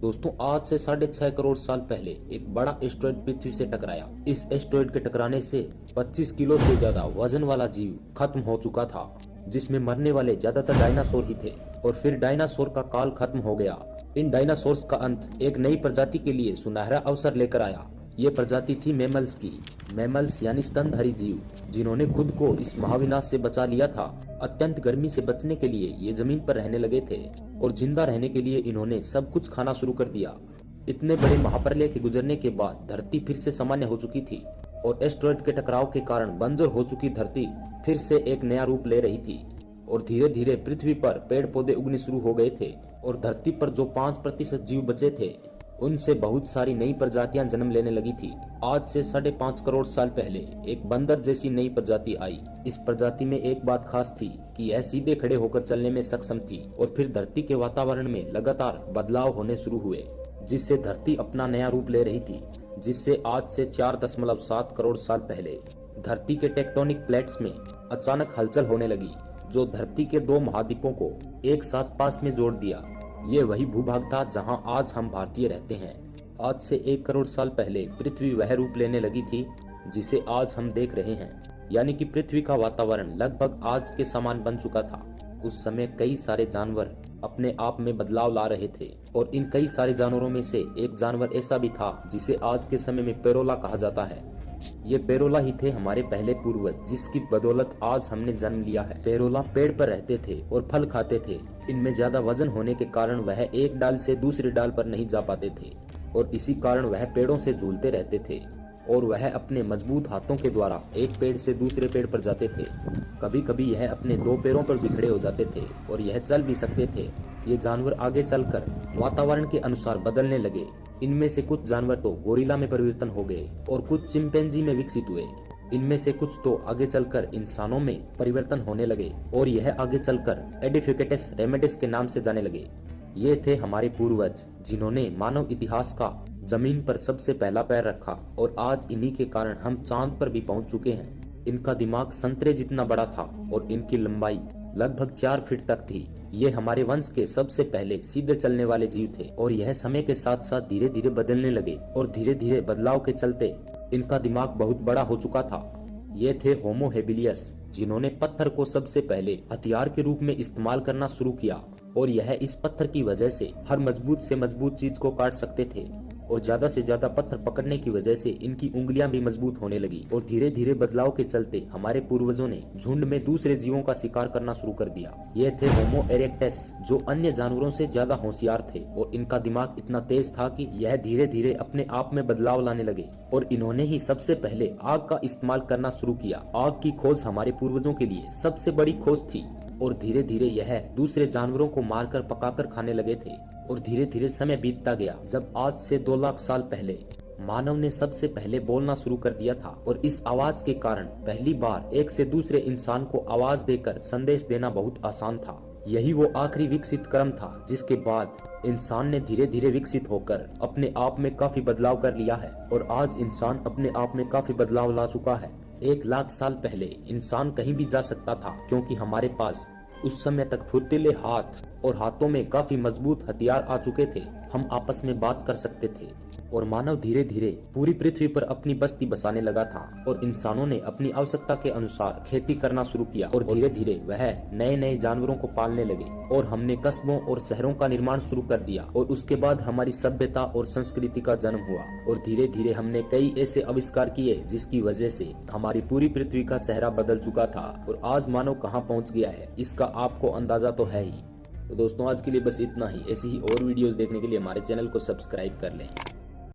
दोस्तों आज से 6.5 करोड़ साल पहले एक बड़ा एस्टेरॉयड पृथ्वी से टकराया। इस एस्टेरॉयड के टकराने से 25 किलो से ज्यादा वजन वाला जीव खत्म हो चुका था, जिसमें मरने वाले ज्यादातर डायनासोर ही थे। और फिर डायनासोर का काल खत्म हो गया। इन डायनासोर्स का अंत एक नई प्रजाति के लिए सुनहरा अवसर लेकर आया। ये प्रजाति थी मैमल्स की। मैमल्स यानी स्तनधारी जीव, जिन्होंने खुद को इस महाविनाश से बचा लिया था। अत्यंत गर्मी से बचने के लिए ये जमीन पर रहने लगे थे और जिंदा रहने के लिए इन्होंने सब कुछ खाना शुरू कर दिया। इतने बड़े महाप्रलय के गुजरने के बाद धरती फिर से सामान्य हो चुकी थी और एस्टेरॉयड के टकराव के कारण बंजर हो चुकी धरती फिर से एक नया रूप ले रही थी। और धीरे धीरे पृथ्वी पर पेड़ पौधे उगने शुरू हो गए थे और धरती पर जो 5% जीव बचे थे उनसे बहुत सारी नई प्रजातियां जन्म लेने लगी थी। आज से 5.5 करोड़ साल पहले एक बंदर जैसी नई प्रजाति आई। इस प्रजाति में एक बात खास थी कि यह सीधे खड़े होकर चलने में सक्षम थी। और फिर धरती के वातावरण में लगातार बदलाव होने शुरू हुए, जिससे धरती अपना नया रूप ले रही थी। जिससे आज से 4.7 करोड़ साल पहले धरती के टेक्टोनिक प्लेट्स में अचानक हलचल होने लगी, जो धरती के 2 महाद्वीपों को एक साथ पास में जोड़ दिया। ये वही भूभाग था जहां आज हम भारतीय रहते हैं। आज से 1 करोड़ साल पहले पृथ्वी वह रूप लेने लगी थी जिसे आज हम देख रहे हैं, यानी कि पृथ्वी का वातावरण लगभग आज के समान बन चुका था। उस समय कई सारे जानवर अपने आप में बदलाव ला रहे थे और इन कई सारे जानवरों में से एक जानवर ऐसा भी था जिसे आज के समय में पेरोला कहा जाता है। ये पेरोला ही थे हमारे पहले पूर्वज, जिसकी बदौलत आज हमने जन्म लिया है। पेरोला पेड़ पर रहते थे और फल खाते थे। इनमें ज्यादा वजन होने के कारण वह एक डाल से दूसरे डाल पर नहीं जा पाते थे और इसी कारण वह पेड़ों से झूलते रहते थे और वह अपने मजबूत हाथों के द्वारा एक पेड़ से दूसरे पेड़ पर जाते थे। कभी कभी यह अपने 2 पैरों पर भी खड़े हो जाते थे और यह चल भी सकते थे। ये जानवर आगे चलकर वातावरण के अनुसार बदलने लगे। इनमें से कुछ जानवर तो गोरिल्ला में परिवर्तन हो गए और कुछ चिंपैंजी में विकसित हुए। इनमें से कुछ तो आगे चलकर इंसानों में परिवर्तन होने लगे और यह आगे चलकर एडिफिकेटस रेमेडिस के नाम से जाने लगे। ये थे हमारे पूर्वज, जिन्होंने मानव इतिहास का जमीन पर सबसे पहला पैर रखा और आज इन्हीं के कारण हम चांद पर भी पहुंच चुके हैं। इनका दिमाग संतरे जितना बड़ा था और इनकी लंबाई लगभग 4 फीट तक थी। ये हमारे वंश के सबसे पहले सीधे चलने वाले जीव थे और यह समय के साथ साथ धीरे धीरे बदलने लगे और धीरे धीरे बदलाव के चलते इनका दिमाग बहुत बड़ा हो चुका था। ये थे होमो हेबिलियस, जिन्होंने पत्थर को सबसे पहले हथियार के रूप में इस्तेमाल करना शुरू किया और यह इस पत्थर की वजह से हर मजबूत से मजबूत चीज को काट सकते थे और ज्यादा से ज्यादा पत्थर पकड़ने की वजह से इनकी उंगलियां भी मजबूत होने लगी। और धीरे धीरे बदलाव के चलते हमारे पूर्वजों ने झुंड में दूसरे जीवों का शिकार करना शुरू कर दिया। ये थे होमो इरेक्टस, जो अन्य जानवरों से ज्यादा होशियार थे और इनका दिमाग इतना तेज था कि यह धीरे धीरे अपने आप में बदलाव लाने लगे और इन्होंने ही सबसे पहले आग का इस्तेमाल करना शुरू किया। आग की खोज हमारे पूर्वजों के लिए सबसे बड़ी खोज थी और धीरे धीरे यह दूसरे जानवरों को मारकर पकाकर खाने लगे थे। और धीरे धीरे समय बीतता गया, जब आज से 2 लाख साल पहले मानव ने सबसे पहले बोलना शुरू कर दिया था और इस आवाज के कारण पहली बार एक से दूसरे इंसान को आवाज देकर संदेश देना बहुत आसान था। यही वो आखिरी विकसित क्रम था जिसके बाद इंसान ने धीरे धीरे विकसित होकर अपने आप में काफी बदलाव कर लिया है और आज इंसान अपने आप में काफी बदलाव ला चुका है। 1 लाख साल पहले इंसान कहीं भी जा सकता था क्योंकि हमारे पास उस समय तक फुर्तीले हाथ और हाथों में काफी मजबूत हथियार आ चुके थे। हम आपस में बात कर सकते थे और मानव धीरे धीरे पूरी पृथ्वी पर अपनी बस्ती बसाने लगा था और इंसानों ने अपनी आवश्यकता के अनुसार खेती करना शुरू किया और धीरे धीरे वह नए नए जानवरों को पालने लगे और हमने कस्बों और शहरों का निर्माण शुरू कर दिया और उसके बाद हमारी सभ्यता और संस्कृति का जन्म हुआ और धीरे धीरे हमने कई ऐसे आविष्कार किए जिसकी वजह से हमारी पूरी पृथ्वी का चेहरा बदल चुका था और आज मानव कहाँ पहुँच गया है इसका आपको अंदाजा तो है ही। तो दोस्तों आज के लिए बस इतना ही। ऐसी ही और वीडियोस देखने के लिए हमारे चैनल को सब्सक्राइब कर लें।